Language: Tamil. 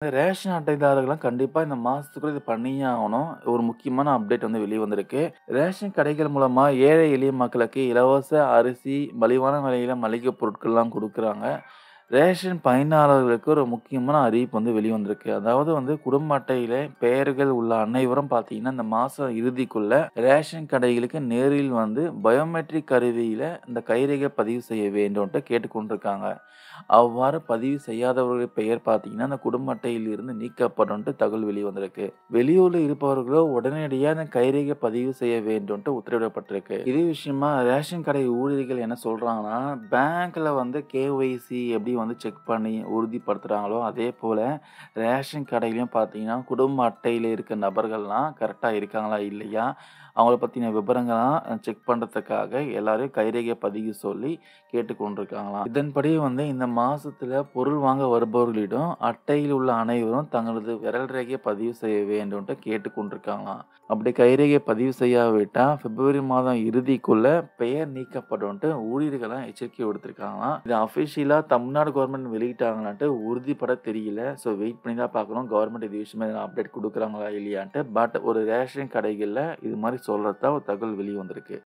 இந்த ரேஷன் அட்டைதாரர்கள்லாம் கண்டிப்பா இந்த மாசத்துக்குள்ள இது பண்ணியே ஆகணும். ஒரு முக்கியமான அப்டேட் வெளிய வந்திருக்கு. ரேஷன் கடைகள் மூலமா ஏழை எளிய மக்களுக்கு இலவச அரிசி, மலிவான விலையில மளிகை பொருட்கள்லாம் குடுக்குறாங்க. ரேஷன் பயனாளர்களுக்கு ஒரு முக்கியமான அறிவிப்பு வெளிவந்திருக்கு. அதாவது குடும்ப அட்டையில பெயர்கள் உள்ள அனைவரும் பார்த்தீங்கன்னா, இந்த மாசம் இறுதிக்குள்ள ரேஷன் கடைகளுக்கு நேரில் பயோமெட்ரிக் கருவியில இந்த கைரேகை பதிவு செய்ய வேண்டும்ன்ட்டு கேட்டுக்கொண்டிருக்காங்க. அவ்வாறு பதிவு செய்யாதவர்கள் பெயர் பார்த்தீங்கன்னா, அந்த குடும்ப அட்டையில் இருந்து நீக்கப்படும்ன்ட்டு தகவல் வெளிவந்திருக்கு. வெளியூர்ல இருப்பவர்களோ உடனடியா அந்த கைரேகை பதிவு செய்ய வேண்டும்ன்ட்டு உத்தரவிடப்பட்டிருக்கு. இதே விஷயமா ரேஷன் கடை ஊழியர்கள் என்ன சொல்றாங்கன்னா, பேங்க்ல கேஒய்சி எப்படி செக் பண்ணி உறுதிப்படுத்துறாங்களோ, அதே போல ரேஷன் கடையிலயும் பார்த்தீங்கன்னா, குடும்ப அட்டையில இருக்க நபர்கள்லாம் கரெக்ட்டா இருக்காங்களா? இல்லையா? அவங்கள பத்தின விவரங்கள்லாம் செக் பண்றதுக்காக எல்லாரையும் கைரேகை பதிவு சொல்லி கேட்டுக்கொண்டிருக்காங்களாம். இதன்படி இந்த மாசத்துல பொருள் வாங்க வருபவர்களிடம் அட்டையில் உள்ள அனைவரும் தங்களது விரல் ரேகையை பதிவு செய்ய வேண்டும்ன்ட்டு கேட்டுக்கொண்டிருக்காங்களாம். அப்படி கைரேகை பதிவு செய்யாவிட்டா பிப்ரவரி மாதம் இறுதிக்குள்ள பெயர் நீக்கப்படும்ன்ட்டு ஊழியர்கள்லாம் எச்சரிக்கை விடுத்திருக்காங்களாம். இது அஃபிஷியலா தமிழ்நாடு கவர்மெண்ட் வெளியிட்டாங்களான்ட்டு உறுதிப்பட தெரியல. ஸோ வெயிட் பண்ணி தான் பார்க்கணும். கவர்மெண்ட் இது விஷயமா எதனா அப்டேட் குடுக்குறாங்களா இல்லையான்ட்டு. பட் ஒரு ரேஷன் கடைகள்ல இது மாரி சொல்றதா ஒரு தகவல் வெளிய வந்திருக்கு.